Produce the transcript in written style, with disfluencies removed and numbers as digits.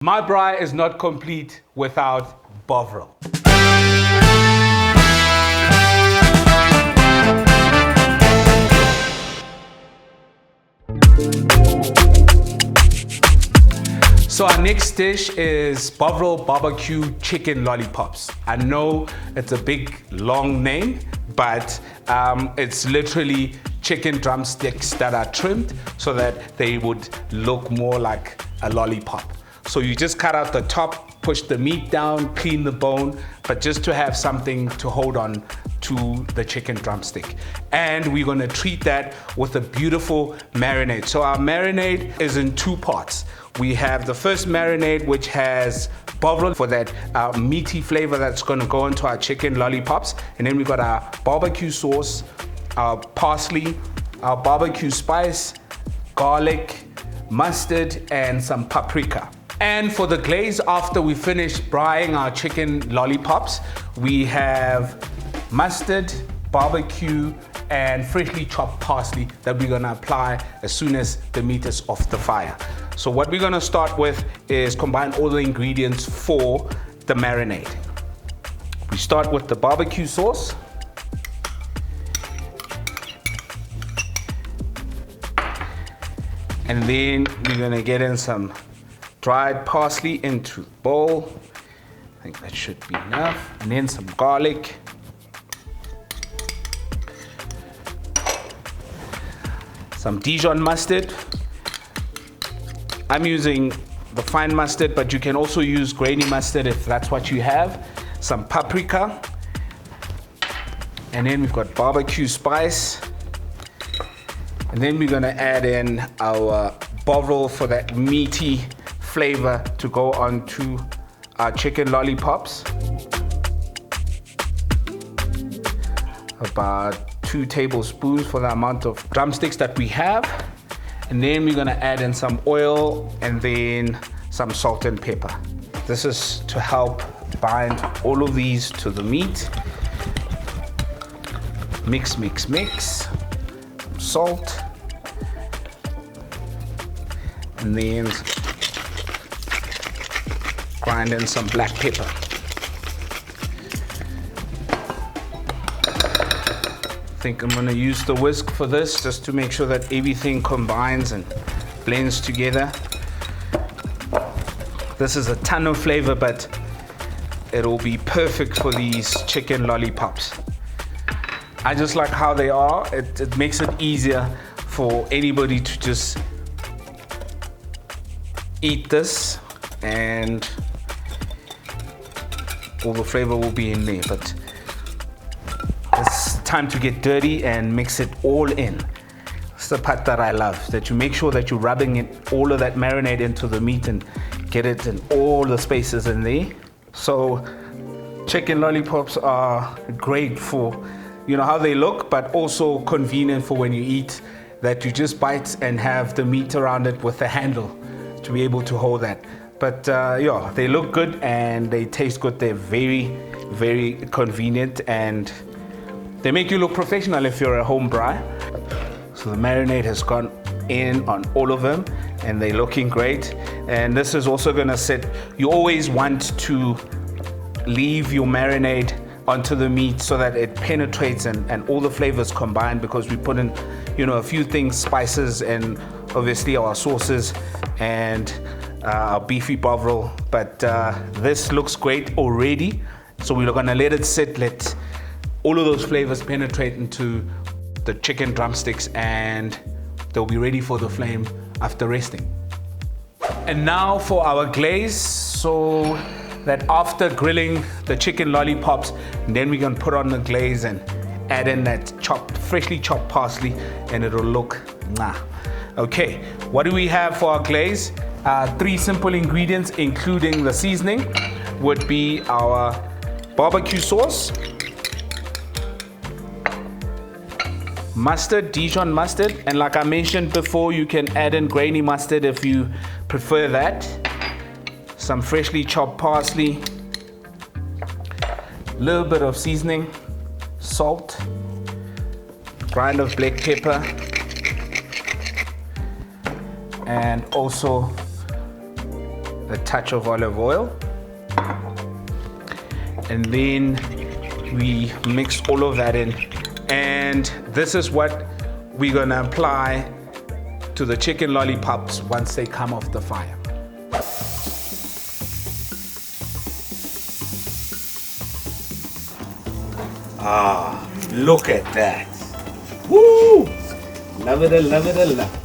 My braai is not complete without Bovril. So our next dish is Bovril BBQ Chicken Lollipops. I know it's a big, long name, but it's literally chicken drumsticks that are trimmed so that they would look more like a lollipop. So you just cut out the top, push the meat down, clean the bone, but just to have something to hold on to the chicken drumstick. And we're gonna treat that with a beautiful marinade. So our marinade is in two parts. We have the first marinade, which has Bovril for that meaty flavor that's gonna go into our chicken lollipops. And then we got our barbecue sauce, our parsley, our barbecue spice, garlic, mustard, and some paprika. And for the glaze, after we finish braaiing our chicken lollipops, we have mustard, barbecue, and freshly chopped parsley that we're gonna apply as soon as the meat is off the fire. So what we're gonna start with is combine all the ingredients for the marinade. We start with the barbecue sauce. And then we're gonna get in some dried parsley into the bowl. I think that should be enough. And then some garlic. Some Dijon mustard. I'm using the fine mustard, but you can also use grainy mustard if that's what you have. Some paprika. And then we've got barbecue spice. And then we're gonna add in our Bovril for that meaty flavor to go onto our chicken lollipops. About 2 tablespoons for the amount of drumsticks that we have. And then we're gonna add in some oil and then some salt and pepper. This is to help bind all of these to the meat. Mix, mix, mix. Salt. And then grind in some black pepper. I think I'm gonna use the whisk for this just to make sure that everything combines and blends together. This is a ton of flavor, but it'll be perfect for these chicken lollipops. I just like how they are. It makes it easier for anybody to just eat this and all the flavor will be in there, but it's time to get dirty and mix it all in. It's the part that I love, that you make sure that you're rubbing it, all of that marinade into the meat and get it in all the spaces in there. So chicken lollipops are great for, you know, how they look, but also convenient for when you eat, that you just bite and have the meat around it with the handle to be able to hold that. But yeah, they look good and they taste good. They're very, very convenient and they make you look professional if you're a home braai. So the marinade has gone in on all of them and they're looking great. And this is also gonna set, you always want to leave your marinade onto the meat so that it penetrates and all the flavors combine, because we put in, you know, a few things, spices and obviously our sauces and our beefy Bovril, but this looks great already. So we're gonna let it sit, let all of those flavors penetrate into the chicken drumsticks and they'll be ready for the flame after resting. And now for our glaze, so that after grilling the chicken lollipops, then we're gonna put on the glaze and add in that freshly chopped parsley and it'll look nah. Okay, what do we have for our glaze? 3 simple ingredients, including the seasoning, would be our barbecue sauce, mustard, Dijon mustard, and like I mentioned before, you can add in grainy mustard if you prefer that, some freshly chopped parsley, a little bit of seasoning, salt, grind of black pepper, and also a touch of olive oil, and then we mix all of that in. And this is what we're gonna apply to the chicken lollipops once they come off the fire. Ah, look at that. Woo! Love it, I love it, I love it.